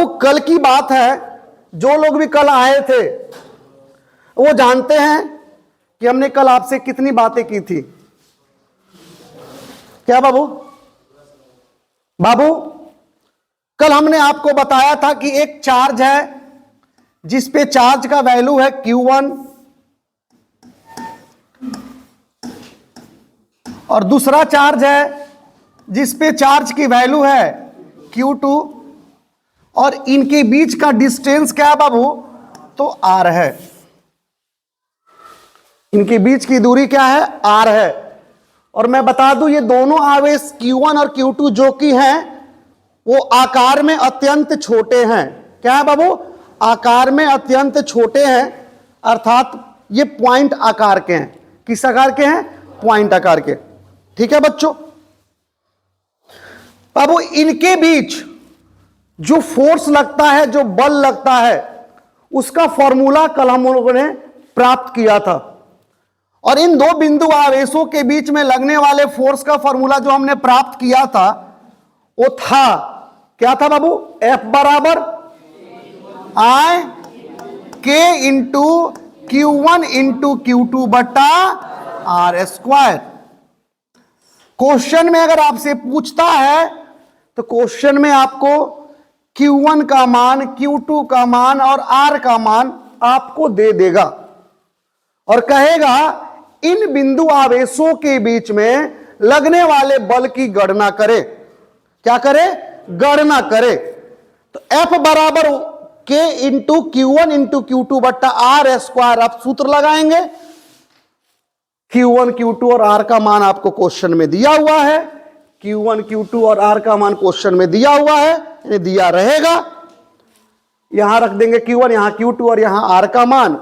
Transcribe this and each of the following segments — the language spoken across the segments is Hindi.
बाबू कल की बात है, जो लोग भी कल आए थे वो जानते हैं कि हमने कल आपसे कितनी बातें की थी। क्या बाबू? बाबू कल हमने आपको बताया था कि एक चार्ज है जिस पे चार्ज का वैल्यू है Q1 और दूसरा चार्ज है जिस पे चार्ज की वैल्यू है Q2 और इनके बीच का डिस्टेंस क्या है बाबू? तो R है। इनके बीच की दूरी क्या है? R है। और मैं बता दूं ये दोनों आवेश Q1 और Q2 जो कि हैं वो आकार में अत्यंत छोटे हैं। क्या है बाबू? आकार में अत्यंत छोटे हैं, अर्थात ये पॉइंट आकार के हैं। किस आकार के हैं? पॉइंट आकार के। ठीक है बच्चों? बाबू इनके बीच जो फोर्स लगता है, जो बल लगता है, उसका फॉर्मूला कल हम लोगों ने प्राप्त किया था। और इन दो बिंदु आवेशों के बीच में लगने वाले फोर्स का फॉर्मूला जो हमने प्राप्त किया था वो था, क्या था बाबू? F बराबर I K into Q1 into Q2 बट्टा R स्क्वायर। क्वेश्चन में अगर आपसे पूछता है तो क्वेश्चन में आपको Q1 का मान, Q2 का मान और R का मान आपको दे देगा और कहेगा इन बिंदु आवेशों के बीच में लगने वाले बल की गणना करे। क्या करे? गणना करे। तो F बराबर K into Q1 into Q2 बट्टा R स्क्वायर आप सूत्र लगाएंगे। Q1 Q2 और R का मान आपको क्वेश्चन में दिया हुआ है। Q1 Q2 और R का मान क्वेश्चन में दिया हुआ है, यानी दिया रहेगा। यहां रख देंगे Q1, यहां Q2 और यहां R का मान,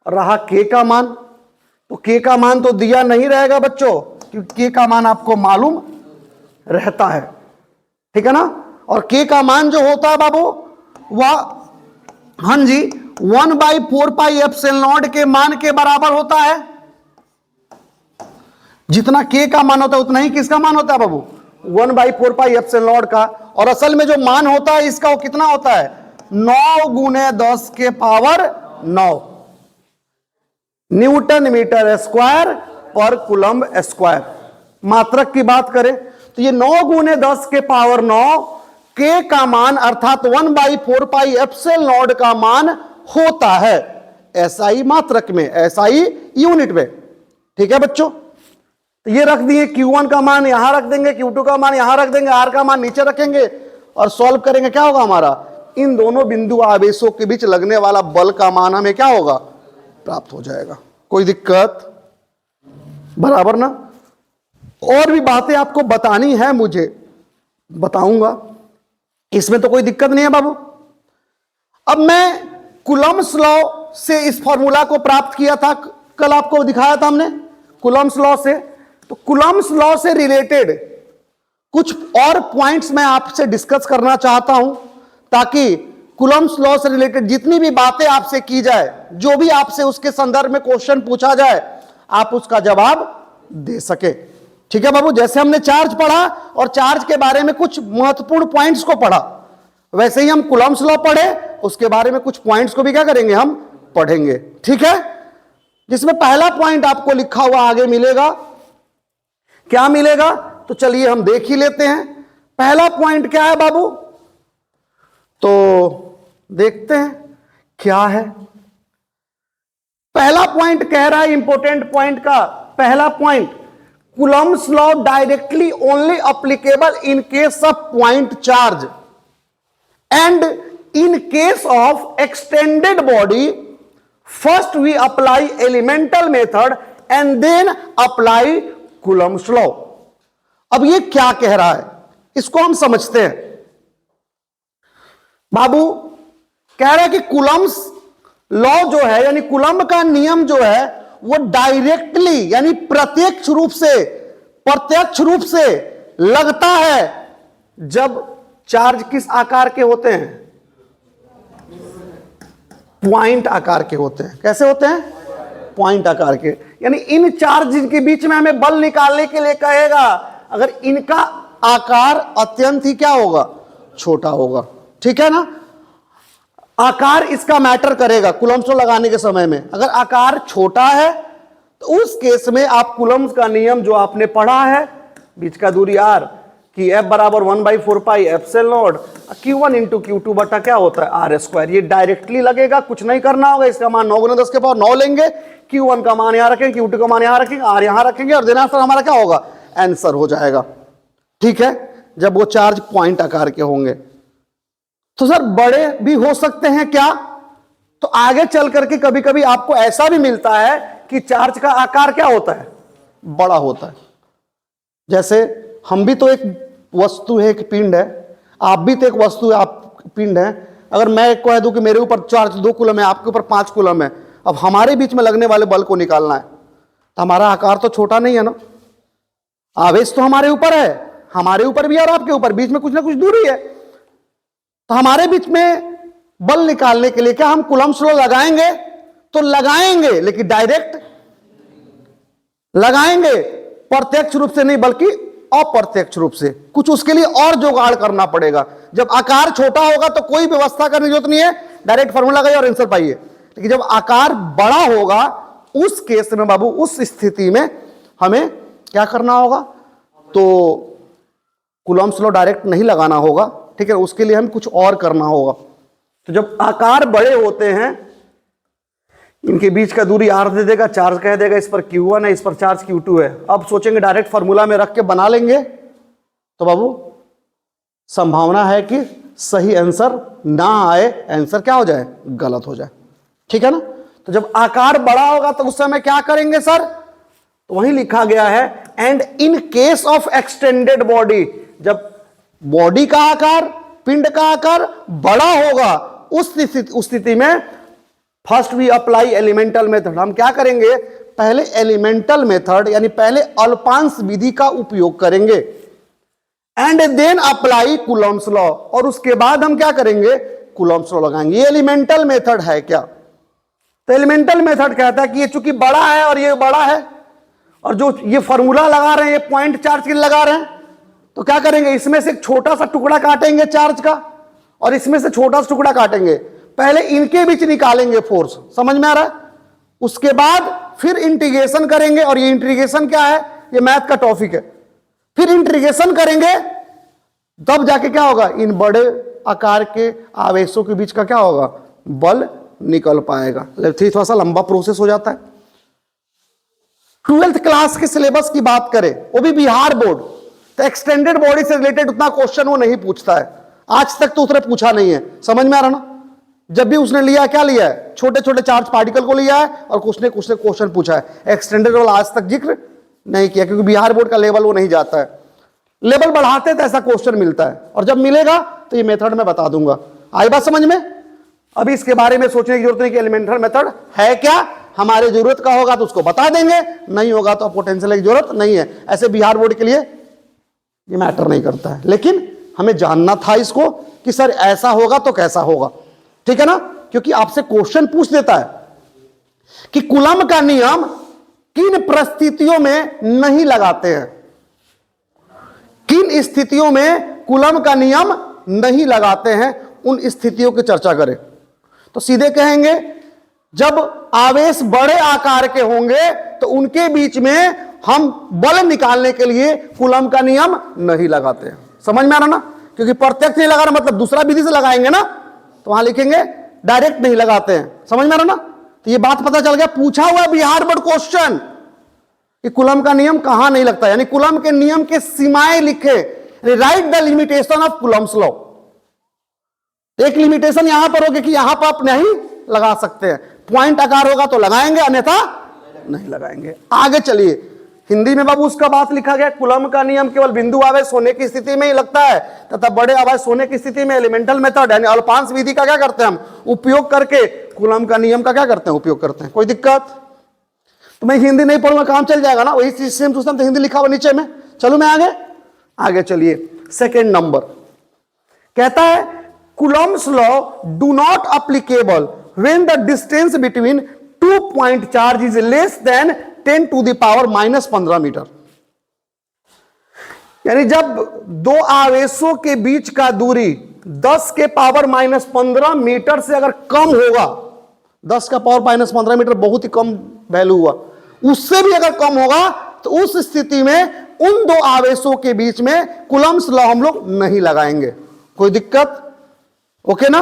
रहा K का मान। तो K का मान तो दिया नहीं रहेगा बच्चों, क्योंकि K का मान आपको मालूम रहता है। ठीक है ना? और K का मान जो होता है बाबू वह, हाँ जी, 1/4πε0 के मान के बराबर होता है। जितना K का मान होता है उतना ही किसका मान होता है बाबू? 1/4πε0 का। और असल में जो मान होता है इसका वो कितना होता है? 9 गुने 10 के पावर 9 न्यूटन मीटर स्क्वायर पर कूलम्ब स्क्वायर। मात्रक की बात करें तो ये 9 गुने 10 के पावर 9 K का मान अर्थात 1/4πε0 का मान होता है। SI मात्रक में, SI यूनिट में। ठीक है बच्चों? तो ये रख दिए, Q1 का मान यहां रख देंगे, Q2 का मान यहां रख देंगे, R का मान नीचे रखेंगे और सॉल्व करेंगे। क्या होगा हमारा? इन दोनों बिंदु आवेशों के बीच लगने वाला बल का मान हमें क्या होगा? प्राप्त हो जाएगा। कोई दिक्कत? बराबर ना? और भी बातें आपको बतानी है, मुझे बताऊंगा, इसमें तो कोई दिक्कत नहीं है बाबू। अब मैं कूलम्ब्स लॉ से इस फॉर्मूला को प्राप्त किया था, कल आपको दिखाया था हमने कूलम्ब्स लॉ से। तो कूलम्ब्स लॉ से रिलेटेड कुछ और पॉइंट्स मैं आपसे डिस्कस करना चाहता हूं, ताकि कूलम्ब्स लॉ से रिलेटेड जितनी भी बातें आपसे की जाए, जो भी आपसे उसके संदर्भ में क्वेश्चन पूछा जाए, आप उसका जवाब दे सके। ठीक है बाबू? जैसे हमने चार्ज पढ़ा और चार्ज के बारे में कुछ महत्वपूर्ण पॉइंट्स को पढ़ा, वैसे ही हम कूलम्ब्स लॉ पढ़े, उसके बारे में कुछ पॉइंट्स को भी क्या करेंगे? हम पढ़ेंगे। ठीक है? जिसमें पहला पॉइंट आपको लिखा हुआ आगे मिलेगा। क्या मिलेगा? तो चलिए हम देख ही लेते हैं। पहला पॉइंट क्या है बाबू? तो देखते हैं क्या है। पहला पॉइंट कह रहा है, इंपॉर्टेंट पॉइंट का पहला point, Coulomb's law directly only applicable in case of point charge and in case of extended body first we apply elemental method and then apply Coulomb's law. अब ये क्या कह रहा है, इसको हम समझते हैं। बाबू कह रहा है कि कूलम्ब्स लॉ जो है, यानी कूलम्ब का नियम जो है, वो डायरेक्टली यानी प्रत्यक्ष रूप से लगता है जब चार्ज किस आकार के होते हैं? पॉइंट आकार के होते हैं। कैसे होते हैं? पॉइंट आकार के। यानी इन चार्ज के बीच में हमें बल निकालने के लिए कहेगा, अगर इनका आकार अत्यंत ही क्या होगा? छोटा होगा। ठीक है ना? आकार इसका मैटर करेगा कूलम्ब्स लॉ लगाने के समय में। अगर आकार छोटा है तो उस केस में आप कूलम्ब्स का नियम जो आपने पढ़ा है, बीच का दूरी r, कि F बराबर 1/4 pi epsilon not Q1 into Q2 बटा क्या होता है आर स्क्वायर। ये डायरेक्टली लगेगा, कुछ नहीं करना होगा। इसका मान 9 गुना 10 के पावर 9 लेंगे, Q1 का मान यहां रखेंगे, Q2 का मान यहां रखेंगे, R यहां रखेंगे और देन आंसर हमारा क्या होगा, आंसर हो जाएगा। ठीक है, जब वो चार्ज पॉइंट आकार के होंगे। तो सर बड़े भी हो सकते हैं क्या? तो आगे चल करके कभी कभी आपको ऐसा भी मिलता है कि चार्ज का आकार क्या होता है, बड़ा होता है। जैसे हम भी तो एक वस्तु है, एक पिंड है, आप भी तो एक वस्तु है, आप पिंड है। अगर मैं कह दूं कि मेरे ऊपर चार्ज 2 कूलम है, आपके ऊपर 5 कूलम है, अब हमारे बीच में लगने वाले बल को निकालना है, तो हमारा आकार तो छोटा नहीं है ना, आवेश तो हमारे ऊपर है, हमारे ऊपर भी और आपके ऊपर, बीच में कुछ ना कुछ दूरी है। तो हमारे बीच में बल निकालने के लिए क्या हम कूलम्ब्स लॉ लगाएंगे? तो लगाएंगे, लेकिन डायरेक्ट लगाएंगे, प्रत्यक्ष रूप से नहीं बल्कि अप्रत्यक्ष रूप से। कुछ उसके लिए और जुगाड़ करना पड़ेगा। जब आकार छोटा होगा तो कोई व्यवस्था करने की जरूरत नहीं है, डायरेक्ट फॉर्मूला लगाइए और आंसर पाइए। लेकिन जब आकार बड़ा होगा उस केस में बाबू, उस स्थिति में हमें क्या करना होगा, तो कूलम्ब्स लॉ डायरेक्ट नहीं लगाना होगा। ठीक है, उसके लिए हम कुछ और करना होगा। तो जब आकार बड़े होते हैं, इनके बीच का दूरी r दे देगा, चार्ज कह देगा इस पर Q1 है, इस पर चार्ज Q2 है। अब सोचेंगे डायरेक्ट फॉर्मूला में रख के बना लेंगे, तो बाबू संभावना है कि सही आंसर ना आए, आंसर क्या हो जाए, गलत हो जाए। ठीक है ना। तो जब आकार बड़ा होगा तो उस समय क्या करेंगे सर, तो वहीं लिखा गया है and in case of extended body, जब बॉडी का आकार, पिंड का आकार बड़ा होगा उस स्थिति में first we apply elemental method. हम क्या करेंगे, पहले एलिमेंटल मेथड यानी पहले अल्पांश विधि का उपयोग करेंगे and then apply Coulomb's law, और उसके बाद हम क्या करेंगे, कूलम्ब्स लॉ लगाएंगे। ये एलिमेंटल मेथड है क्या? तो एलिमेंटल मेथड कहता है कि ये चूंकि बड़ा है और ये बड़ा है, और जो ये फॉर्मूला लगा रहे हैं ये पॉइंट चार्ज के लिए लगा रहे हैं, तो क्या करेंगे, इसमें से एक छोटा सा टुकड़ा काटेंगे चार्ज का और इसमें से छोटा सा टुकड़ा काटेंगे। पहले इनके बीच निकालेंगे फोर्स, समझ में आ रहा है? उसके बाद फिर इंटीग्रेशन करेंगे, और ये इंटीग्रेशन क्या है, ये मैथ का टॉपिक है। फिर इंटीग्रेशन करेंगे तब जाके क्या होगा, इन बड़े आकार के आवेशों के बीच का क्या होगा, बल निकल पाएगा। थोड़ा सा लंबा प्रोसेस हो जाता है। 12th क्लास के सिलेबस की बात करें, वो भी बिहार बोर्ड, तो एक्सटेंडेड बॉडी से रिलेटेड उतना क्वेश्चन वो नहीं पूछता है, आज तक तो उसने पूछा नहीं है। समझ में आ रहा ना? जब भी उसने लिया क्या लिया है, छोटे छोटे चार्ज पार्टिकल को लिया है और कुछ ने क्वेश्चन पूछा है। एक्सटेंडेड वाला आज तक जिक्र नहीं किया, क्योंकि बिहार बोर्ड का लेवल वो नहीं जाता है। लेवल बढ़ाते तो ऐसा क्वेश्चन मिलता है, और जब मिलेगा तो ये मेथड मैं बता दूंगा। आई बात समझ में? अभी इसके बारे में सोचने की जरूरत नहीं कि एलिमेंटल मेथड है क्या, हमारे जरूरत का होगा तो उसको बता देंगे, नहीं होगा तो पोटेंशियल की जरूरत नहीं है। ऐसे बिहार बोर्ड के लिए ये मैटर नहीं करता है, लेकिन हमें जानना था इसको कि सर ऐसा होगा तो कैसा होगा। ठीक है ना, क्योंकि आपसे क्वेश्चन पूछ देता है कि कूलम्ब का नियम किन परिस्थितियों में नहीं लगाते हैं, किन स्थितियों में कूलम्ब का नियम नहीं लगाते हैं, उन स्थितियों की चर्चा करें। तो सीधे कहेंगे जब आवेश बड़े आकार के होंगे तो उनके बीच में हम बल निकालने के लिए कूलम्ब का नियम नहीं लगाते हैं। समझ में आ रहा ना? क्योंकि प्रत्यक्ष नहीं लगा रहा मतलब दूसरा विधि से लगाएंगे ना, तो वहां लिखेंगे डायरेक्ट नहीं लगाते हैं। समझ में आ रहा ना? तो ये बात पता चल गया, पूछा हुआ बिहार बोर्ड क्वेश्चन कि कूलम्ब का नियम कहां नहीं लगता, यानी कूलम्ब के नियम के सीमाएं लिखे, right the limitation of Coulomb's law. एक लिमिटेशन यहां पर होगी कि यहां पर आप नहीं लगा सकते हैं, पॉइंट आकार होगा तो लगाएंगे, अन्यथा नहीं लगाएंगे। आगे चलिए, हिंदी में बाबू उसका बात लिखा गया, कूलम्ब का नियम केवल बिंदु आवेश होने की स्थिति में ही लगता है तथा बड़े आवेश होने की स्थिति में एलिमेंटल मेथड यानी अल्पांश विधि का क्या करते हैं हम उपयोग करके कूलम्ब का नियम का क्या करते हैं उपयोग करते हैं। कोई दिक्कत? तो मैं हिंदी नहीं पढ़ूंगा, काम चल जाएगा ना, वही चीज सेम तो हिंदी लिखा हुआ नीचे में। चलो मैं आगे चलिए, सेकेंड नंबर कहता है Coulomb's law do not applicable when the distance between 2 point charge is less than 10 to the power -15 metre. यानी जब दो आवेशों के बीच का दूरी 10 के पावर -15 मीटर से अगर कम होगा, 10 का पावर -15 मीटर बहुत ही कम वैल्यू हुआ, उससे भी अगर कम होगा तो उस स्थिति में उन दो आवेशों के बीच में कूलम्ब्स लॉ हम लोग नहीं लगाएंगे। कोई दिक्कत? ओके ना?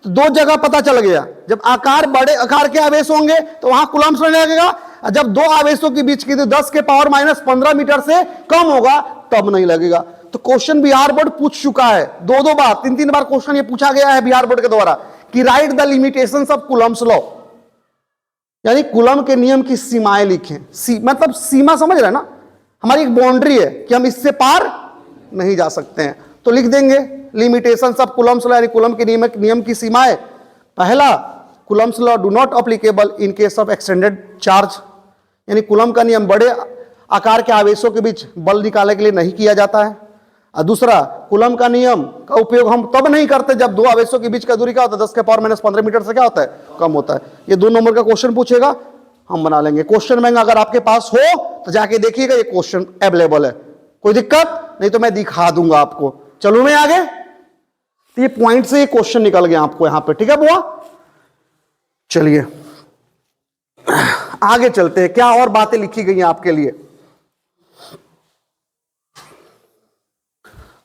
तो दो जगह पता चल गया, जब आकार बड़े आकार के आवेश होंगे तो वहां कूलम्ब्स लॉ लगेगा, और जब दो आवेशों के बीच की 10 के पावर -15 मीटर से कम होगा तब नहीं लगेगा। तो क्वेश्चन बिहार बोर्ड पूछ चुका है, दो बार 3 बार क्वेश्चन ये पूछा गया है बिहार बोर्ड के द्वारा कि right the limitations of Coulomb's law, यानी कूलम्ब के नियम की सीमाएं लिखें। मतलब सीमा समझ रहे हैं ना, हमारी एक बाउंड्री है कि हम इससे पार नहीं जा सकते हैं, तो लिख देंगे लिमिटेशंस ऑफ कूलम्ब्स लॉ, यानी कूलम्ब के नियम की सीमाएं। पहला, Coulomb's law do not applicable in case of extended charge, यानी कूलम्ब का नियम बड़े आकार के आवेशों के बीच बल निकालने के लिए नहीं किया जाता है। और दूसरा, कूलम्ब का नियम का उपयोग हम तब नहीं करते जब दो आवेशों के बीच का दूरी क्या होता है, 10 के पावर -15 मीटर से क्या होता है, कम होता है। ये 2 नंबर का क्वेश्चन पूछेगा, हम बना लेंगे। क्वेश्चन बैंक अगर आपके पास हो तो जाके देखिएगा, ये क्वेश्चन अवेलेबल है, कोई दिक्कत नहीं तो मैं दिखा दूंगा आपको। चलो मैं आगे, तो ये पॉइंट से ये क्वेश्चन निकल गया आपको यहां पे, ठीक है बुआ? चलिए आगे चलते हैं, क्या और बातें लिखी गई हैं आपके लिए।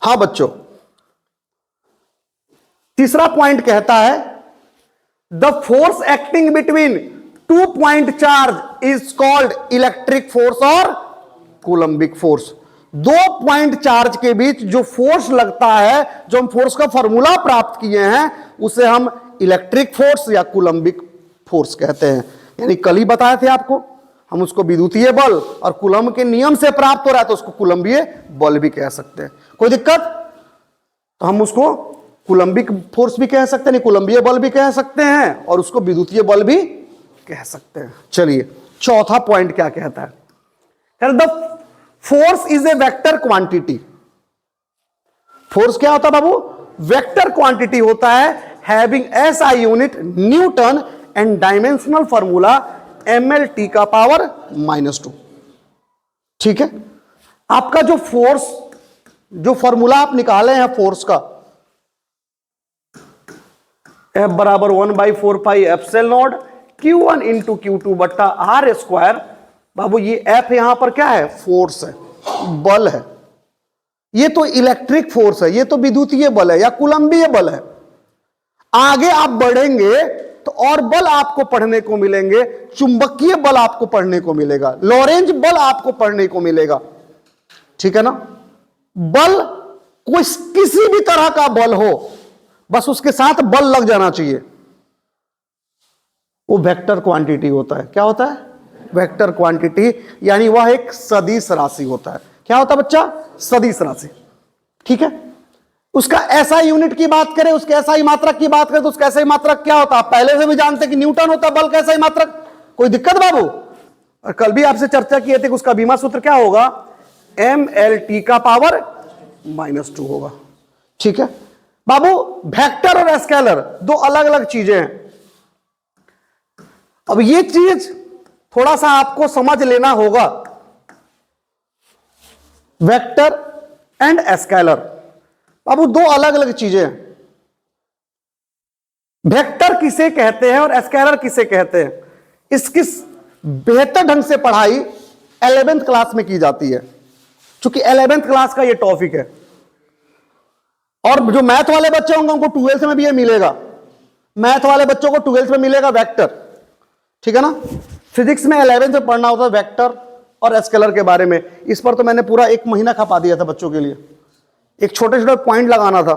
हाँ बच्चों, तीसरा पॉइंट कहता है the force acting between 2 point charge is called electric force और कूलम्बिक फोर्स। 2 पॉइंट चार्ज के बीच जो फोर्स लगता है, जो हम फोर्स का फॉर्मूला प्राप्त किए हैं, उसे हम इलेक्ट्रिक फोर्स या कूलम्बिक फोर्स कहते हैं। यानी कल ही बताए थे आपको, हम उसको विद्युतीय बल और कूलम्ब के नियम से प्राप्त हो रहा है तो उसको कूलम्बीय बल भी कह सकते हैं। कोई दिक्कत? तो हम उसको कूलम्बिक फोर्स भी कह सकते हैं, कूलम्बीय बल भी कह सकते हैं, और उसको विद्युतीय बल भी कह सकते हैं। चलिए चौथा पॉइंट क्या कहता है, the force is a vector quantity. Force क्या होता है बाबू? वेक्टर क्वांटिटी होता है, having SI unit Newton and dimensional formula MLT का पावर -2। ठीक है, आपका जो फोर्स, जो फॉर्मूला आप निकाले हैं फोर्स का, F बराबर 1/4 pi epsilon not Q1 into Q2 बट्टा R स्क्वायर। बाबू ये F यहां पर क्या है? फोर्स है, बल है। ये तो इलेक्ट्रिक फोर्स है, ये तो विद्युतीय बल है या कूलम्बीय बल है। आगे आप बढ़ेंगे तो और बल आपको पढ़ने को मिलेंगे, चुंबकीय बल आपको पढ़ने को मिलेगा, लॉरेंज बल आपको पढ़ने को मिलेगा, ठीक है ना? बल कोई किसी भी तरह का बल हो, बस उसके साथ बल लग जाना चाहिए, वो वेक्टर क्वांटिटी होता है। क्या होता है? वेक्टर क्वांटिटी, यानी वह एक सदिश राशि होता है। क्या होता है बच्चा? सदिश राशि, ठीक है। उसका SI यूनिट की बात करें, उसके SI मात्रक की बात करें तो उसका SI मात्रक क्या होता है? आप पहले से भी जानते हैं कि न्यूटन होता है बल का SI मात्रक। कोई दिक्कत बाबू? और कल भी आपसे चर्चा किए थे कि उसका बीमा सूत्र क्या होगा? MLT का पावर -2 होगा, ठीक है बाबू। वेक्टर और स्केलर दो अलग अलग चीजें हैं। अब ये चीज थोड़ा सा आपको समझ लेना होगा, वेक्टर एंड स्केलर बाबू दो अलग अलग चीजें हैं। वेक्टर किसे कहते हैं और स्केलर किसे कहते हैं, इसकी बेहतर ढंग से पढ़ाई 11th क्लास में की जाती है, क्योंकि 11th क्लास का ये टॉपिक है। और जो मैथ वाले बच्चे होंगे उनको 12th में भी ये मिलेगा। मैथ वाले बच्चों को 12th में मिलेगा वेक्टर, ठीक है ना। फिजिक्स में 11th में पढ़ना होता है वेक्टर और स्केलर के बारे में। इस पर तो मैंने पूरा 1 महीना खपा दिया था बच्चों के लिए, एक छोटे छोटे पॉइंट लगाना था।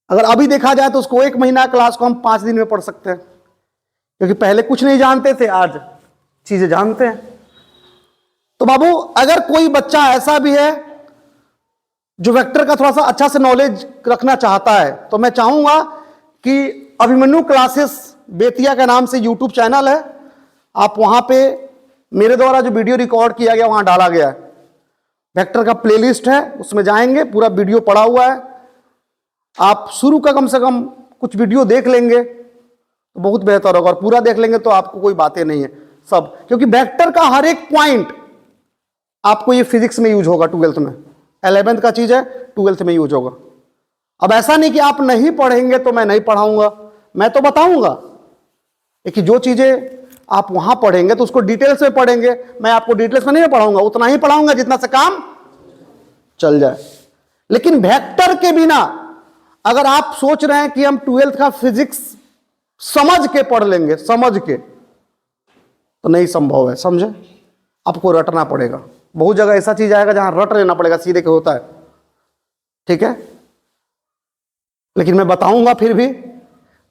अगर अभी देखा जाए तो उसको 1 महीना क्लास को हम 5 दिन में पढ़ सकते हैं, क्योंकि पहले कुछ नहीं जानते थे, आज चीजें जानते हैं। तो बाबू अगर कोई बच्चा ऐसा भी है जो वेक्टर का थोड़ा सा अच्छा से नॉलेज रखना चाहता है, तो मैं चाहूंगा कि अभिमन्यु क्लासेस बेतिया के नाम से यूट्यूब चैनल है, आप वहां पे मेरे द्वारा जो वीडियो रिकॉर्ड किया गया वहां डाला गया है, वेक्टर का प्लेलिस्ट है, उसमें जाएंगे, पूरा वीडियो पड़ा हुआ है। आप शुरू का कम से कम कुछ वीडियो देख लेंगे तो बहुत बेहतर होगा, और पूरा देख लेंगे तो आपको कोई बातें नहीं है सब, क्योंकि वेक्टर का हर एक पॉइंट आपको ये फिजिक्स में यूज होगा 12th में। 11th का चीज है, 12th में यूज होगा। अब ऐसा नहीं कि आप नहीं पढ़ेंगे तो मैं नहीं पढ़ाऊंगा, मैं तो बताऊंगा, लेकिन जो चीजें आप वहां पढ़ेंगे तो उसको डिटेल्स में पढ़ेंगे। मैं आपको डिटेल्स में नहीं पढ़ाऊंगा, उतना ही पढ़ाऊंगा जितना से काम चल जाए। लेकिन वेक्टर के बिना अगर आप सोच रहे हैं कि हम 12th का फिजिक्स समझ के पढ़ लेंगे, समझ के, तो नहीं संभव है, समझे? आपको रटना पड़ेगा। बहुत जगह ऐसा चीज आएगा जहां रट लेना पड़ेगा, सीधे के होता है, ठीक है? लेकिन मैं बताऊंगा, फिर भी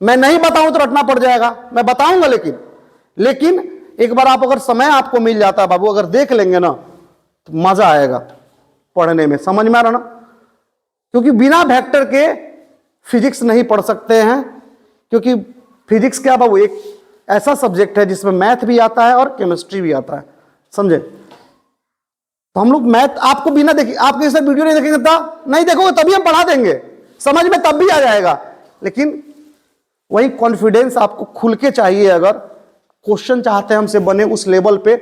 मैं नहीं बताऊं तो रटना पड़ जाएगा, मैं बताऊंगा। लेकिन एक बार आप अगर समय आपको मिल जाता है बाबू, अगर देख लेंगे ना तो मजा आएगा पढ़ने में, समझ में आ रहा ना? क्योंकि बिना वेक्टर के फिजिक्स नहीं पढ़ सकते हैं, क्योंकि फिजिक्स क्या बाबू एक ऐसा सब्जेक्ट है जिसमें मैथ भी आता है और केमिस्ट्री भी आता है, समझे? तो हम लोग मैथ आपको बिना देखे, आपके जैसे वीडियो नहीं देखेंगे तब नहीं देखोगे, तभी हम पढ़ा देंगे, समझ में तब भी आ जाएगा। लेकिन वही कॉन्फिडेंस आपको खुल के चाहिए। अगर क्वेश्चन चाहते हैं हमसे बने उस लेवल पे,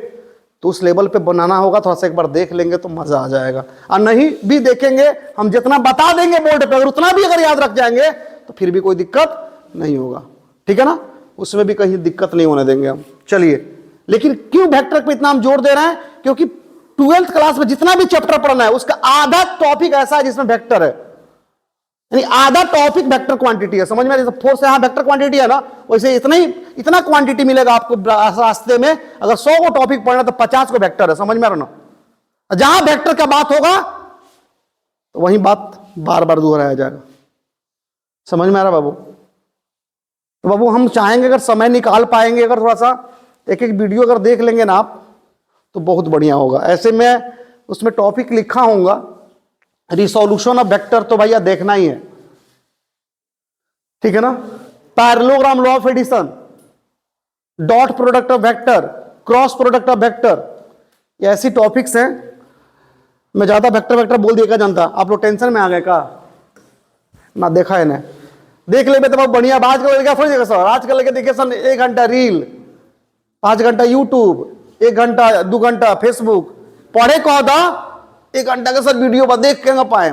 तो उस लेवल पे बनाना होगा। थोड़ा सा एक बार देख लेंगे तो मजा आ जाएगा, और नहीं भी देखेंगे, हम जितना बता देंगे बोर्ड पे, अगर उतना भी अगर याद रख जाएंगे तो फिर भी कोई दिक्कत नहीं होगा, ठीक है ना? उसमें भी कहीं दिक्कत नहीं होने देंगे हम। चलिए, लेकिन क्यों वेक्टर पे इतना हम जोर दे रहे हैं? क्योंकि 12th क्लास में जितना भी चैप्टर पढ़ना है उसका आधा टॉपिक ऐसा है जिसमें वेक्टर है, यानी आधा टॉपिक वेक्टर क्वांटिटी है, समझ में? जैसे 4 से यहां वेक्टर क्वांटिटी है ना, वैसे इतना क्वांटिटी मिलेगा आपको रास्ते में। अगर 100 को टॉपिक पढ़ना तो 50 को वेक्टर है, समझ में आ रहा ना? जहां वेक्टर का बात होगा तो वही बात बार बार दोहराया जाएगा, समझ में आ रहा बाबू? तो बाबू हम चाहेंगे, अगर समय निकाल पाएंगे, अगर थोड़ा सा एक एक वीडियो अगर देख लेंगे ना आप, तो बहुत बढ़िया होगा। ऐसे में उसमें टॉपिक लिखा होगा रिसोल्यूशन ऑफ वेक्टर, तो भैया देखना ही है, ठीक है ना? Parallelogram, law of addition, dot product of vector, cross product of vector, ये ऐसी टॉपिक्स हैं। मैं ज्यादा वेक्टर बोल दिया क्या जानता, आप लोग टेंशन में आ गए का? ना देखा है ना, देख ले तो बहुत बढ़िया। आजकल लगे थोड़ी जगह सर, आजकल लगे देखिए सर 1 घंटा रील, 5 घंटा यूट्यूब, 1 घंटा 2 घंटा फेसबुक, पढ़े कह दा 1 घंटा के सर वीडियो पर देख के पाए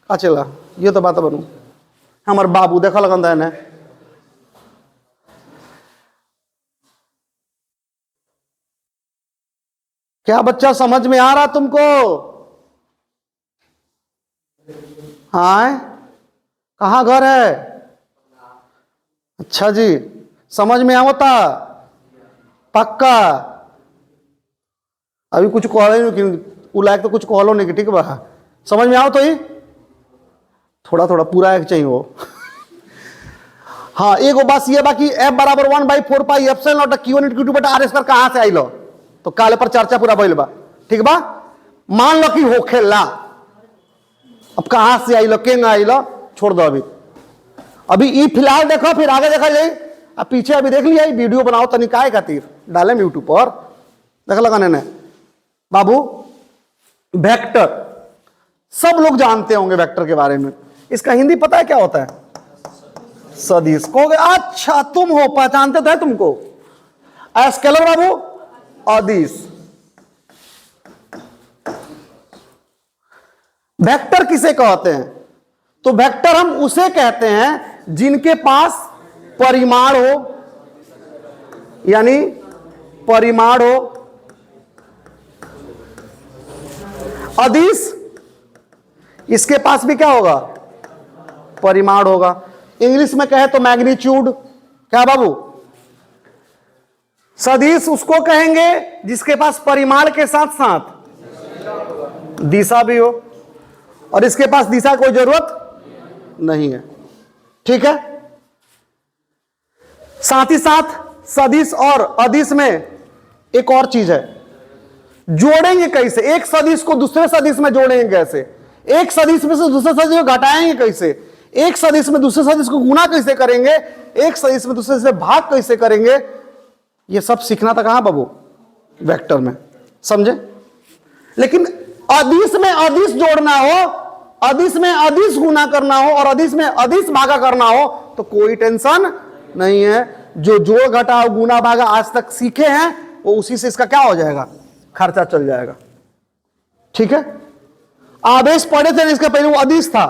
का चला। ये तो बात बनू हमारे बाबू देखा लगता है ना, क्या बच्चा समझ में आ रहा तुमको? हाँ, कहाँ घर है? अच्छा जी, समझ में आवता पक्का? अभी कुछ कहलो नहीं कि उलायक, तो कुछ कहलो नहीं कि ठीक बा, समझ में आओ तो ही थोड़ा थोड़ा पूरा एक चाहिए हो। हाँ, एगो बस ये बाकी F बराबर 1/4 pi epsilon not Q1 Q2 बटा R स्क्वायर कहां से आइलो, तो काले पर चर्चा पूरा भइल बा, ठीक बा? मान लो कि होखेला, अब कहां से आइलो, केंगा आइलो, छोड़ दो अभी ई फिलहाल देखो, फिर आगे देखा जाए। अब पीछे अभी देख लिया, वीडियो बनाओ तनिकाय खातिर डाले यूट्यूब पर, देख लगा ने बाबू। वेक्टर सब लोग जानते होंगे वेक्टर के बारे में, इसका हिंदी पता है क्या होता है? सदिश। कहोगे अच्छा तुम हो, पहचानते थे तुमको। स्केलर बाबू अदिश। वेक्टर किसे कहते हैं? तो वेक्टर हम उसे कहते हैं जिनके पास परिमाण हो, यानी परिमाण हो। अदिश, इसके पास भी क्या होगा? परिमाण होगा। इंग्लिश में कहे तो मैग्नीट्यूड, क्या बाबू? सदिश उसको कहेंगे जिसके पास परिमाण के साथ साथ दिशा भी हो, और इसके पास दिशा कोई जरूरत नहीं है, ठीक है? साथ ही साथ सदिश और अदिश में एक और चीज है, जोड़ेंगे कैसे? एक सदिश को दूसरे सदिश में जोड़ेंगे कैसे? एक सदिश में से दूसरे सदिश को घटाएंगे कैसे? एक सदिश में दूसरे सदिश को गुना कैसे करेंगे? एक सदिश में दूसरे से भाग कैसे करेंगे? ये सब सीखना था कहां बाबू? वेक्टर में, समझे? लेकिन अदिश में अदिश जोड़ना हो, अदिश में अदिश गुना करना हो, और अदिश में अदिश भागा करना हो, तो कोई टेंशन नहीं है। जो जोड़ घटा गुना भागा आज तक सीखे हैं, वो उसी से इसका क्या हो जाएगा? खर्चा चल जाएगा, ठीक है? आवेश पढ़े थे इसके पहले, वो अदिश था,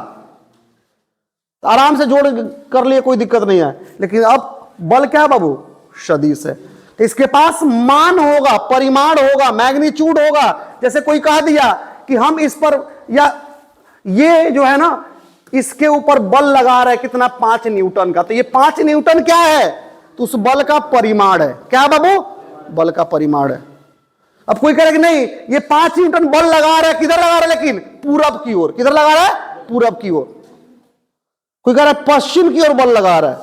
तो आराम से जोड़ कर लिए, कोई दिक्कत नहीं है। लेकिन अब बल क्या है बाबू? सदिश है। तो इसके पास मान होगा, परिमाण होगा, मैग्नीट्यूड होगा। जैसे कोई कह दिया कि हम इस पर, या ये जो है ना, इसके ऊपर बल लगा रहे कितना, 5 न्यूटन का, तो ये 5 न्यूटन क्या है? तो उस बल का परिमाण है। क्या बाबू? बल का परिमाण है। अब कोई कहे कि नहीं ये 5 न्यूटन बल लगा रहा है, किधर लगा रहा है? लेकिन पूरब की ओर। किधर लगा रहा है? पूरब की ओर। कोई कह रहा है पश्चिम की ओर बल लगा रहा है,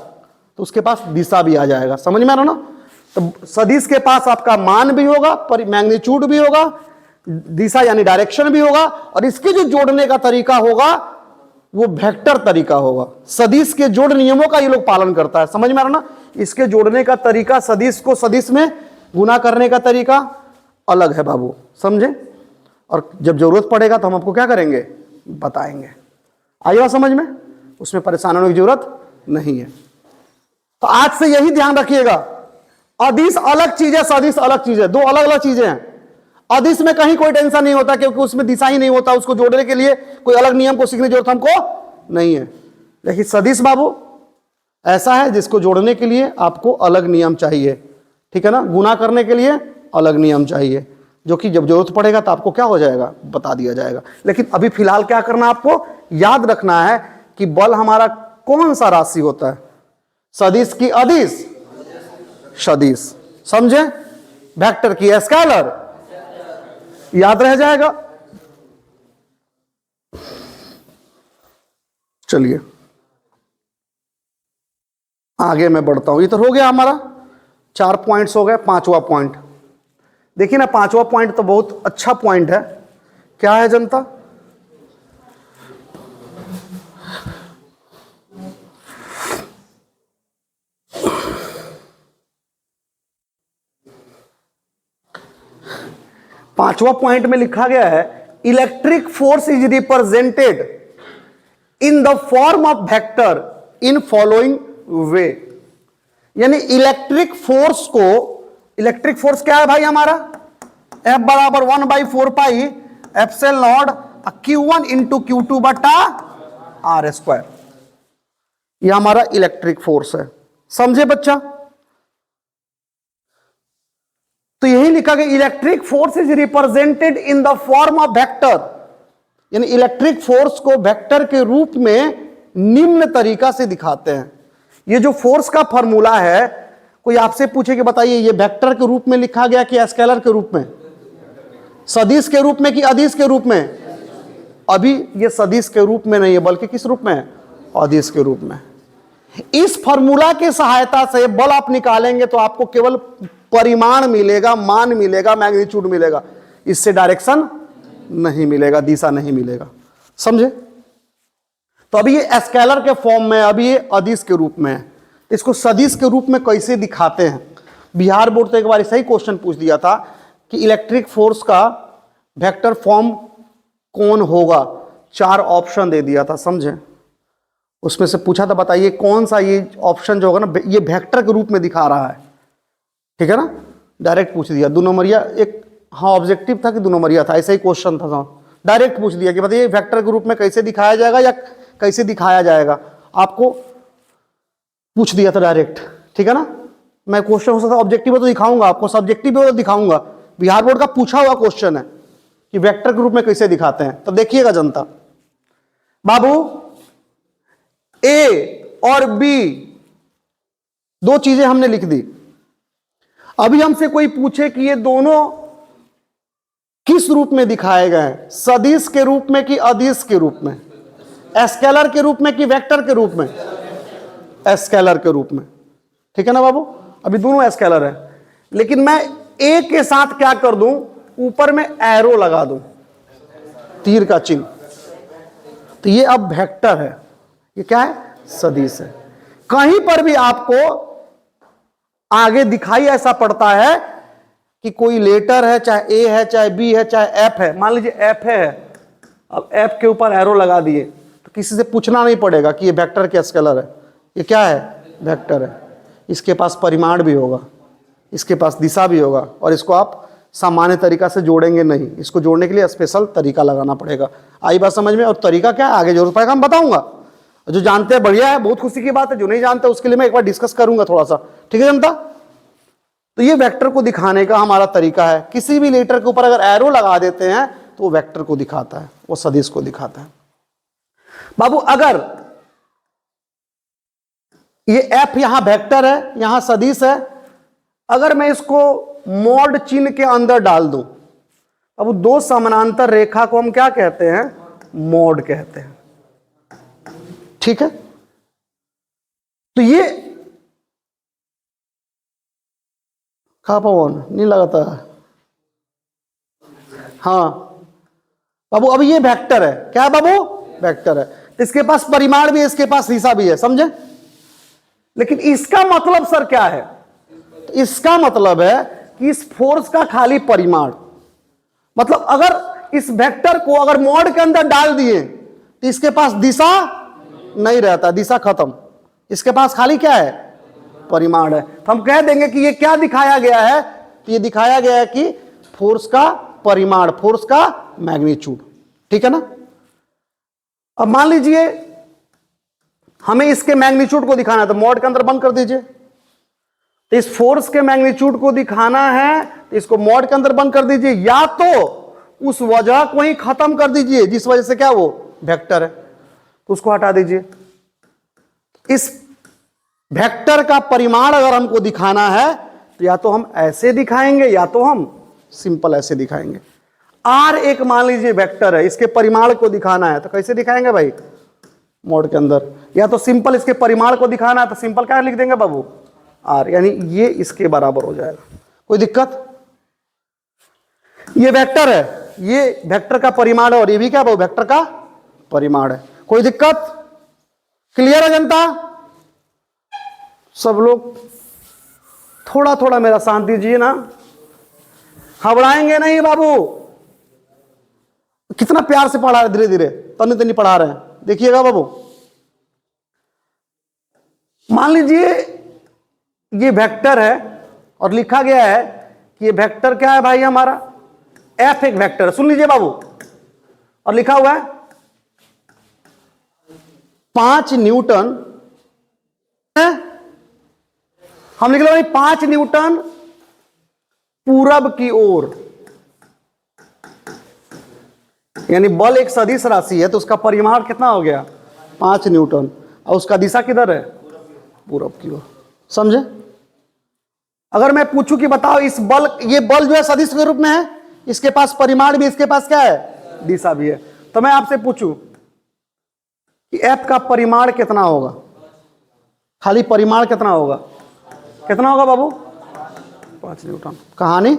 तो उसके पास दिशा भी आ जाएगा। समझ में आ रहा ना? तो सदिश के पास आपका मान भी होगा, मैग्नीट्यूड भी होगा, दिशा यानी डायरेक्शन भी होगा, और इसके जो जोड़ने का तरीका होगा वो वेक्टर तरीका होगा। सदिश के जोड़ नियमों का ये लोग पालन करता है। समझ में आ रहा ना? इसके जोड़ने का तरीका, सदिश को सदिश में गुना करने का तरीका अलग है बाबू, समझे? और जब जरूरत पड़ेगा तो हम आपको क्या करेंगे? बताएंगे। आई बात समझ में? उसमें परेशान होने की जरूरत नहीं है। तो आज से यही ध्यान रखिएगा, अदिश अलग चीज है, सदिश अलग चीज है, दो अलग अलग चीजें हैं। अदिश में कहीं कोई टेंशन नहीं होता, क्योंकि उसमें दिशा ही नहीं होता, उसको जोड़ने के लिए कोई अलग नियम को सीखने की जरूरत हमको नहीं है। लेकिन सदिश बाबू ऐसा है जिसको जोड़ने के लिए आपको अलग नियम चाहिए, ठीक है ना? गुना करने के लिए अलग नियम चाहिए, जो कि जब जरूरत पड़ेगा तो आपको क्या हो जाएगा? बता दिया जाएगा। लेकिन अभी फिलहाल क्या करना, आपको याद रखना है कि बल हमारा कौन सा राशि होता है? सदिश की अदिश, सदिश, समझे? वेक्टर की स्केलर, याद रह जाएगा। चलिए आगे मैं बढ़ता हूं। ये तो हो गया हमारा, 4 पॉइंट्स हो गए। 5वां पॉइंट देखिए ना, 5वां पॉइंट तो बहुत अच्छा पॉइंट है। क्या है जनता? पांचवा पॉइंट में लिखा गया है, electric force is represented in the form of vector in following वे। यानी इलेक्ट्रिक फोर्स को, इलेक्ट्रिक फोर्स क्या है भाई हमारा? F बराबर 1/4 pi epsilon not Q1 into Q2 बटा R स्क्वायर। यह हमारा इलेक्ट्रिक फोर्स है, समझे बच्चा? तो यही लिखा गया, electric force is represented in the form of vector. यानी इलेक्ट्रिक फोर्स को वेक्टर के रूप में निम्न तरीका से दिखाते हैं। ये जो फोर्स का फॉर्मूला है, कोई आपसे पूछे कि बताइए ये वेक्टर के रूप में लिखा गया कि स्केलर के रूप में, सदिश के रूप में कि अदिश के रूप में? अभी ये सदिश के रूप में नहीं है, बल्कि किस रूप में है? अदिश के रूप में। इस फॉर्मूला की सहायता से बल आप निकालेंगे तो आपको केवल परिमाण मिलेगा, मान मिलेगा, मैग्नीट्यूड मिलेगा। इससे डायरेक्शन नहीं मिलेगा, दिशा नहीं मिलेगा, समझे? तो अभी ये स्केलर के फॉर्म में, अभी ये अदिश के रूप में है। इसको सदिश के रूप में कैसे दिखाते हैं? बिहार बोर्ड तो एक बार सही क्वेश्चन पूछ दिया था कि इलेक्ट्रिक फोर्स का वेक्टर फॉर्म कौन होगा। 4 ऑप्शन दे दिया था, समझे? उसमें से पूछा था बताइए कौन सा ये ऑप्शन जो होगा ना, ये वेक्टर के रूप में दिखा रहा है, ठीक है ना? डायरेक्ट पूछ दिया। 2 नंबरिया, एक हाँ ऑब्जेक्टिव था कि 2 नंबरिया था, ऐसा ही क्वेश्चन था। डायरेक्ट पूछ दिया कि बताइए वेक्टर के रूप में कैसे दिखाया जाएगा या कैसे दिखाया जाएगा, आपको पूछ दिया था डायरेक्ट, ठीक है ना? मैं क्वेश्चन हो सकता है ऑब्जेक्टिव तो दिखाऊंगा आपको, सब्जेक्टिव तो दिखाऊंगा। बिहार बोर्ड का पूछा हुआ क्वेश्चन है कि वेक्टर के रूप में कैसे दिखाते हैं। तो देखिएगा जनता बाबू, ए और बी 2 चीजें हमने लिख दी। अभी हमसे कोई पूछे कि ये दोनों किस रूप में दिखाए गए हैं, सदिश के रूप में कि अदिश के रूप में, स्केलर के रूप में कि वेक्टर के रूप में? स्केलर के रूप में, ठीक है ना बाबू? अभी दोनों स्केलर है, लेकिन मैं ए के साथ क्या कर दूं, ऊपर में एरो लगा दूं, तीर का चिन्ह। तो ये अब वेक्टर है, ये क्या है? सदिश है। कहीं पर भी आपको आगे दिखाई ऐसा पड़ता है कि कोई लेटर है, चाहे ए है, चाहे बी है, चाहे एफ है। मान लीजिए एफ है, अब एफ के ऊपर एरो लगा दिए तो किसी से पूछना नहीं पड़ेगा कि ये वेक्टर के स्केलर है। ये क्या है? वेक्टर है। इसके पास परिमाण भी होगा, इसके पास दिशा भी होगा, और इसको आप सामान्य तरीका से जोड़ेंगे नहीं, इसको जोड़ने के लिए स्पेशल तरीका लगाना पड़ेगा। आई बात समझ में? और तरीका क्या है आगे जरूरत पड़ेगा हम बताऊंगा। जो जानते हैं बढ़िया है, बहुत खुशी की बात है, जो नहीं जानते उसके लिए मैं एक बार डिस्कस करूंगा थोड़ा सा, ठीक है जनता। तो ये वेक्टर को दिखाने का हमारा तरीका है, किसी भी लेटर के ऊपर अगर एरो लगा देते हैं तो वो वेक्टर को दिखाता है, वो सदिश को दिखाता है। बाबू अगर ये एफ यहां वेक्टर है, यहां सदिश है, अगर मैं इसको मॉड चिन्ह के अंदर डाल दूं, अब दो समानांतर रेखा को हम क्या कहते हैं? मॉड कहते हैं, ठीक है। तो ये कहा पवन नहीं लगाता है, हाँ बाबू। अब ये वेक्टर है, क्या है बाबू? वेक्टर है, इसके पास परिमाण भी है, इसके पास दिशा भी है, समझे। लेकिन इसका मतलब सर क्या है? तो इसका मतलब है कि इस फोर्स का खाली परिमाण, मतलब अगर इस वेक्टर को अगर मॉड के अंदर डाल दिए तो इसके पास दिशा नहीं रहता, दिशा खत्म, इसके पास खाली क्या है? परिमाण है। तो हम कह देंगे कि ये क्या दिखाया गया है? तो ये दिखाया गया है कि फोर्स का परिमाण, फोर्स का मैग्नीट्यूड, ठीक है ना। अब मान लीजिए हमें इसके मैग्नीट्यूड को दिखाना है, तो मॉड के अंदर बंद कर दीजिए। तो इस फोर्स के मैग्नीट्यूड को दिखाना है तो इसको मॉड के अंदर बंद कर दीजिए, या तो उस वजह को ही खत्म कर दीजिए जिस वजह से क्या वो वेक्टर है, तो उसको हटा दीजिए। इस वेक्टर का परिमाण अगर हमको दिखाना है तो या तो हम ऐसे दिखाएंगे या तो हम सिंपल ऐसे दिखाएंगे। आर एक मान लीजिए वेक्टर है, इसके परिमाण को दिखाना है तो कैसे दिखाएंगे भाई? मॉड के अंदर। या तो सिंपल इसके परिमाण को दिखाना है तो सिंपल क्या लिख देंगे बाबू? आर, यानी ये इसके बराबर हो जाएगा। कोई दिक्कत? ये वेक्टर है, ये वेक्टर का परिमाण है और ये भी क्या बाबू? वेक्टर का परिमाण है। कोई दिक्कत? क्लियर है जनता? सब लोग थोड़ा थोड़ा मेरा साथ दीजिए ना, घबराएंगे नहीं बाबू। कितना प्यार से पढ़ा रहे, धीरे धीरे तनी तनी पढ़ा रहे हैं, देखिएगा बाबू। मान लीजिए ये वेक्टर है और लिखा गया है कि ये वेक्टर क्या है भाई? हमारा एफ एक वेक्टर है, सुन लीजिए बाबू। और लिखा हुआ है 5 न्यूटन है, हम लिख लो 5 न्यूटन पूरब की ओर, यानी बल एक सदिश राशि है तो उसका परिमाण कितना हो गया? 5 न्यूटन, और उसका दिशा किधर है? पूरब की ओर, समझे। अगर मैं पूछूं कि बताओ इस बल, ये बल जो है सदिश के रूप में है, इसके पास परिमाण भी, इसके पास क्या है? दिशा भी है, तो मैं आपसे पूछूं कि एफ का परिमाण कितना होगा? खाली परिमाण कितना होगा? कितना होगा बाबू? 5 न्यूटन। कहानी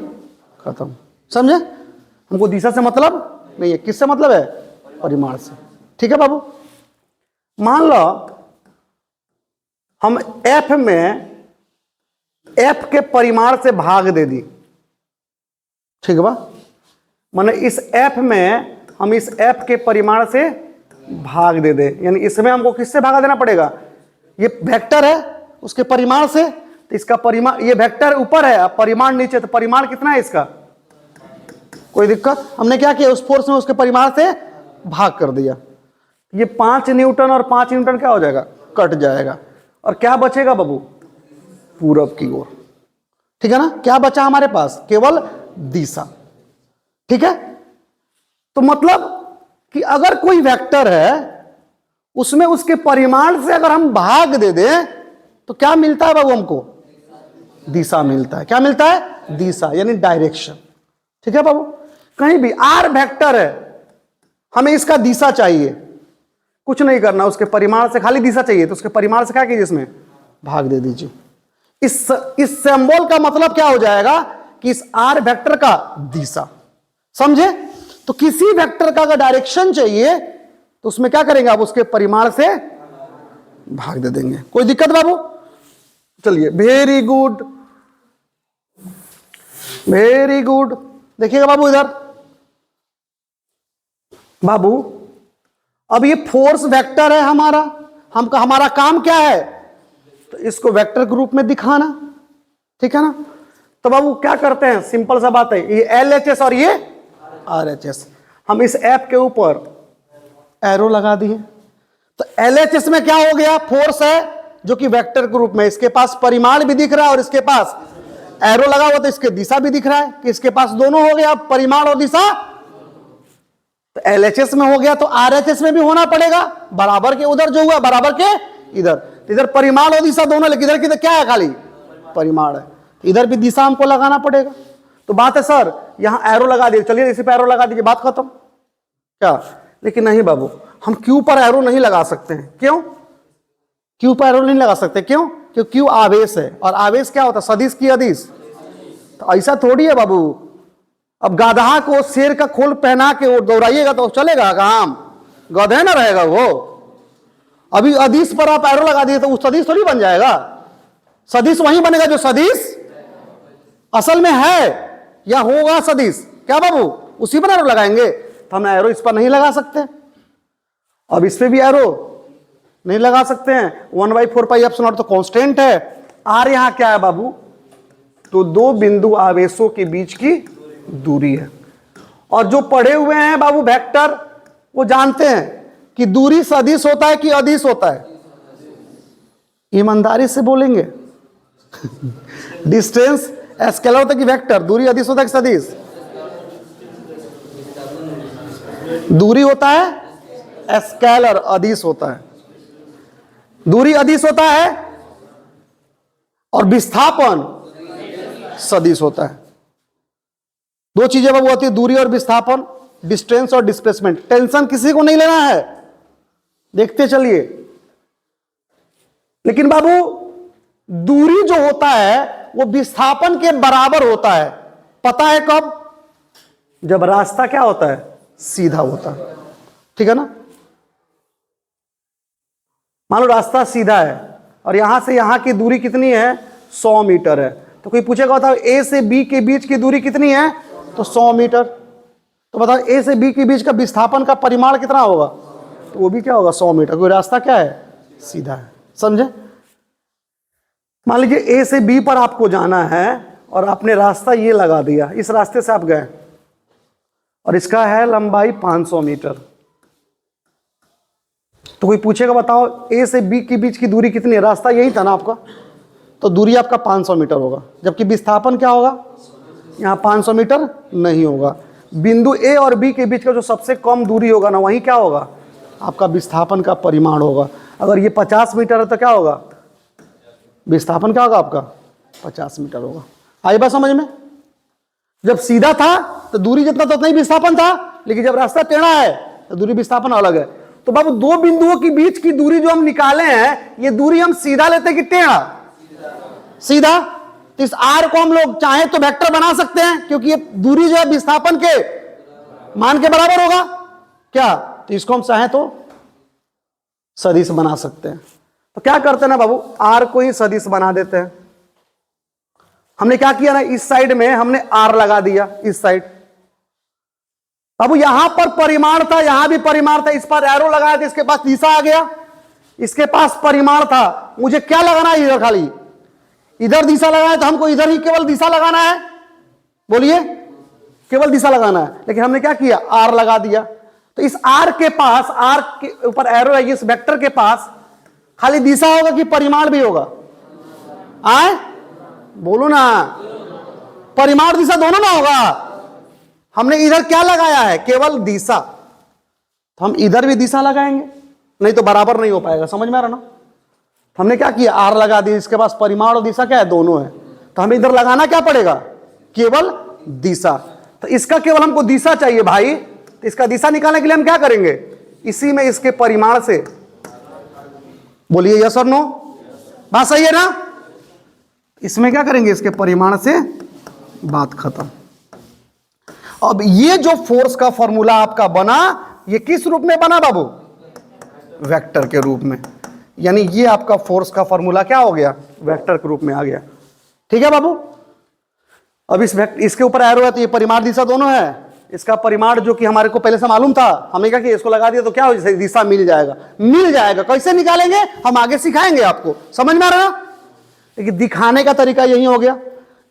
खत्म, समझे। हमको दिशा से मतलब नहीं है, किससे मतलब है? परिमाण से, ठीक है बाबू। मान लो हम एफ में एफ के परिमाण से भाग दे दी, ठीक है बा। माने इस एफ में हम इस एफ के परिमाण से भाग दे दे, यानी इसमें हमको किससे भागा देना पड़ेगा? ये वेक्टर है उसके परिमाण से, तो इसका परिमाण, ये वेक्टर ऊपर है परिमाण नीचे, तो परिमाण कितना है इसका? कोई दिक्कत? हमने क्या किया? उस फोर्स में उसके परिमाण से भाग कर दिया। ये 5 न्यूटन और 5 न्यूटन क्या हो जाएगा? कट जाएगा, और क्या बचेगा बाबू? पूरब की ओर, ठीक है ना। क्या बचा हमारे पास? केवल दिशा, ठीक है। तो मतलब कि अगर कोई वेक्टर है उसमें उसके परिमाण से अगर हम भाग दे दें तो क्या मिलता है बाबू हमको? दिशा मिलता है। क्या मिलता है? दिशा, यानी डायरेक्शन, ठीक है बाबू। कहीं भी आर वेक्टर है, हमें इसका दिशा चाहिए, कुछ नहीं करना, उसके परिमाण से खाली दिशा चाहिए, तो उसके परिमाण से क्या कीजिए? इसमें भाग दे दीजिए। इस सिंबल का मतलब क्या हो जाएगा कि इस आर वेक्टर का दिशा, समझे। तो किसी वेक्टर का अगर डायरेक्शन चाहिए तो उसमें क्या करेंगे आप? उसके परिमाण से भाग दे देंगे। कोई दिक्कत बाबू? चलिए, वेरी गुड, वेरी गुड। देखिएगा बाबू इधर, बाबू अब ये फोर्स वेक्टर है हमारा, हमारा काम क्या है? तो इसको वेक्टर के रूप में दिखाना, ठीक है ना। तो बाबू क्या करते हैं? सिंपल सा बात है, ये LHS और ये RHS, हम इस एफ के ऊपर एरो लगा दिए। तो LHS में क्या हो गया, फोर्स है जो कि वेक्टर के रूप में, इसके पास परिमाण भी दिख रहा है और इसके पास एरो लगा हुआ तो इसके दिशा भी दिख रहा है कि इसके पास दोनों हो गया, परिमाण और दिशा। तो LHS में हो गया तो RHS में भी होना पड़ेगा, बराबर के उधर जो हुआ बराबर के इधर, इधर परिमाण और दिशा दोनों, लेकिन इधर किधर क्या है, खाली परिमाण है, इधर भी दिशा हमको लगाना पड़ेगा। तो बात है सर यहां एरो लगा दिए, चलिए इसी पे एरो लगा दीजिए, बात खत्म क्या। लेकिन नहीं बाबू, हम क्यू पर एरो नहीं लगा सकते हैं। क्यों क्यू पर एरो नहीं लगा सकते? क्यों? क्योंकि क्यू आवेश है और आवेश क्या होता है, सदिश की अदिश। तो ऐसा थोड़ी है बाबू, अब गाधा को शेर का खोल पहना के वो दौड़ाइएगा तो चलेगा काम, गधे ना रहेगा वो। अभी अदिश पर आप एरो लगा दिए तो वो सदिश थोड़ी बन जाएगा, सदिश वही बनेगा जो सदिश असल में है या होगा सदिश, क्या बाबू, उसी पर एरो लगाएंगे। तो हम एरो इस पर नहीं लगा सकते, अब इस पे भी एरो नहीं लगा सकते हैं। 1/4πε0 तो कांस्टेंट है। आर यहां क्या है बाबू, तो दो बिंदु आवेशों के बीच की दूरी है। और जो पढ़े हुए हैं बाबू वेक्टर, वो जानते हैं कि दूरी सदिश होता है कि अदिश होता है, ईमानदारी से बोलेंगे डिस्टेंस स्केलर होता है कि वेक्टर, दूरी अदिश होता है कि सदिश, दूरी होता है स्केलर, अदिश होता है, दूरी अदिश होता है और विस्थापन सदिश होता है। दो चीजें बाबू होती है, दूरी और विस्थापन, डिस्टेंस और डिस्प्लेसमेंट। टेंशन किसी को नहीं लेना है, देखते चलिए। लेकिन बाबू दूरी जो होता है वो विस्थापन के बराबर होता है, पता है कब, जब रास्ता क्या होता है, सीधा होता है, ठीक है ना। मान लो रास्ता सीधा है और यहां से यहां की दूरी कितनी है, 100 मीटर है। तो कोई पूछेगा बताओ ए से बी के बीच की दूरी कितनी है, तो 100 मीटर। तो बताओ ए से बी के बीच का विस्थापन का परिमाण कितना होगा, तो वो भी क्या होगा, 100 मीटर। कोई रास्ता क्या है, सीधा है, समझे। मान लीजिए ए से बी पर आपको जाना है और आपने रास्ता ये लगा दिया, इस रास्ते से आप गए और इसका है लंबाई 500 मीटर। तो कोई पूछेगा बताओ ए से बी के बीच की दूरी कितनी है, रास्ता यही था ना आपका, तो दूरी आपका 500 मीटर होगा, जबकि विस्थापन क्या होगा, यहाँ 500 मीटर नहीं होगा। बिंदु ए और बी के बीच का जो सबसे कम दूरी होगा ना, वही क्या होगा, आपका विस्थापन का परिमाण होगा। अगर ये 50 मीटर है तो क्या होगा, विस्थापन क्या होगा आपका, 50 मीटर होगा। आई बात समझ में। जब सीधा था तो दूरी जितना तो उतना ही विस्थापन था, लेकिन जब रास्ता टेढ़ा है तो दूरी विस्थापन अलग है। तो बाबू दो बिंदुओं के बीच की दूरी जो हम निकाले हैं, ये दूरी हम सीधा लेते हैं कि टेढ़ा, सीधा। तो इस आर को हम लोग चाहे तो वेक्टर बना सकते हैं, क्योंकि ये दूरी जो है विस्थापन के मान के बराबर होगा क्या। तो इसको हम चाहे तो सदिश बना सकते हैं। तो क्या करते हैं ना बाबू, आर को ही सदिश बना देते हैं। हमने क्या किया ना, इस साइड में हमने आर लगा दिया, इस साइड बाबू यहां पर परिमाण था, यहां भी परिमाण था, इस पर एरो लगाया तो इसके पास दिशा आ गया, इसके पास परिमाण था। मुझे क्या लगाना है इधर, खाली इधर दिशा लगाना है, तो हमको इधर ही केवल दिशा लगाना है, बोलिए केवल दिशा लगाना है। लेकिन हमने क्या किया, आर लगा दिया। तो इस आर के पास, आर के ऊपर एरो है, इस वेक्टर के पास खाली दिशा होगा कि परिमाण भी होगा, आए बोलो ना, परिमाण दिशा दोनों ना होगा। हमने इधर क्या लगाया है, केवल दिशा, तो हम इधर भी दिशा लगाएंगे, नहीं तो बराबर नहीं हो पाएगा, समझ में आ रहा ना। हमने क्या किया, आर लगा दिया, इसके पास परिमाण और दिशा क्या है, दोनों है। तो हमें इधर लगाना क्या पड़ेगा, केवल दिशा। तो इसका केवल हमको दिशा चाहिए भाई, तो इसका दिशा निकालने के लिए हम क्या करेंगे, इसी में इसके परिमाण से, बोलिए यस और नो, बात सही है ना। इसमें क्या करेंगे, इसके परिमाण से, बात खत्म। अब ये जो फोर्स का फॉर्मूला आपका बना, ये किस रूप में बना बाबू, वेक्टर के रूप में। यानी ये आपका फोर्स का फॉर्मूला क्या हो गया, वेक्टर के रूप में आ गया, ठीक है बाबू। अब इसके ऊपर एरो है तो ये परिमाण दिशा दोनों है। इसका परिमाण जो कि हमारे को पहले से मालूम था, हमने क्या किया, इसको लगा दिया तो क्या हो, दिशा मिल जाएगा, मिल जाएगा। कैसे निकालेंगे हम आगे सिखाएंगे आपको, समझ में आ रहा है। लेकिन दिखाने का तरीका यही हो गया।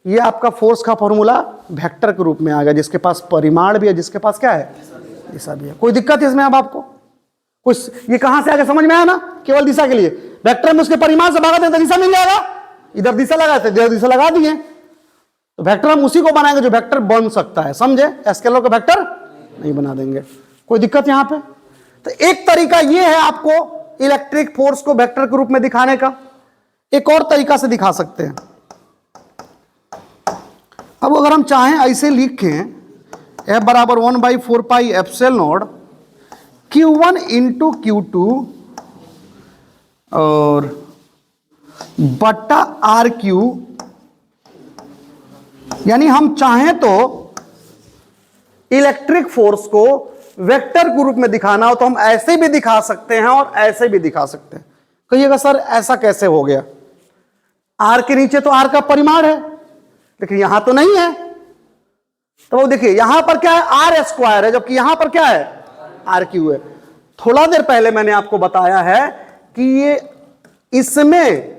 ये आपका फोर्स का फॉर्मूला वेक्टर के रूप में आ गया, जिसके पास परिमाण भी है, जिसके पास क्या है, दिशा भी है। कोई दिक्कत है इसमें अब आपको, कुछ ये कहां से आगे समझ में आया ना, केवल दिशा के लिए वेक्टर में उसके परिमाण से भागा दें तो दिशा मिल जाएगा, इधर दिशा लगाते इधर दिशा लगा दिए, तो वेक्टर हम उसी को बनाएंगे जो वेक्टर बन सकता है, समझे, स्केलर का वेक्टर नहीं बना देंगे, कोई दिक्कत यहां पे। तो एक तरीका ये है आपको इलेक्ट्रिक फोर्स को वेक्टर के रूप में दिखाने का, एक और तरीका से दिखा सकते हैं। अब अगर हम चाहें ऐसे लिखें F बराबर 1/4 pi epsilon not Q1 into Q2 और बट्टा RQ, यानी हम चाहें तो इलेक्ट्रिक फोर्स को वेक्टर के रूप में दिखाना हो तो हम ऐसे भी दिखा सकते हैं और ऐसे भी दिखा सकते हैं। कहिएगा सर ऐसा कैसे हो गया, आर के नीचे तो आर का परिमाण है लेकिन यहां तो नहीं है, तो वो देखिए यहां पर क्या है आर स्क्वायर है जबकि यहां पर क्या है आर क्यू है। थोड़ा देर पहले मैंने आपको बताया है कि ये इसमें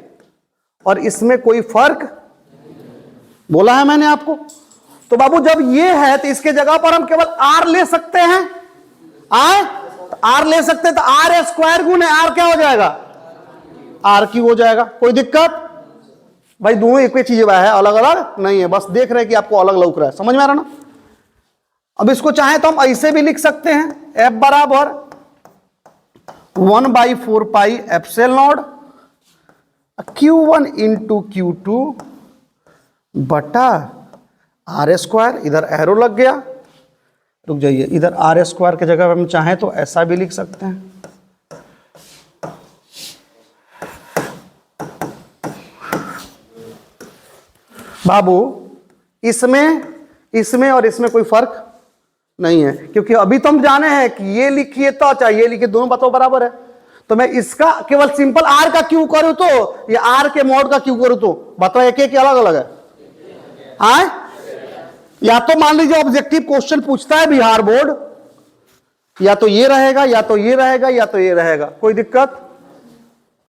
और इसमें कोई फर्क बोला है मैंने आपको, तो बाबू जब ये है तो इसके जगह पर हम केवल आर ले सकते हैं, आर ले सकते हैं, तो आर स्क्वायर गुने आर क्या हो जाएगा आर क्यू हो जाएगा। कोई दिक्कत भाई, दोनों एक ही चीज है, अलग अलग नहीं है, बस देख रहे हैं कि आपको अलग लग रहा है, समझ में आ रहा ना। अब इसको चाहे तो हम ऐसे भी लिख सकते हैं F बराबर 1/4 pi epsilon not Q1 into Q2 बटा आर स्क्वायर, इधर एरो लग गया, रुक जाइए, इधर आर स्क्वायर की जगह हम चाहें तो ऐसा भी लिख सकते हैं, बाबू इसमें और इसमें कोई फर्क नहीं है, क्योंकि अभी तो हम जाने हैं कि ये लिखिए तो चाहिए ये लिखिए, दोनों बताओ बराबर है, तो मैं इसका केवल सिंपल आर का क्यू करूं तो या आर के मॉड का क्यू करूं तो बताओ, एक एक अलग अलग है। या तो मान लीजिए ऑब्जेक्टिव क्वेश्चन पूछता है बिहार बोर्ड, या तो ये रहेगा या तो ये रहेगा या तो ये रहेगा, कोई दिक्कत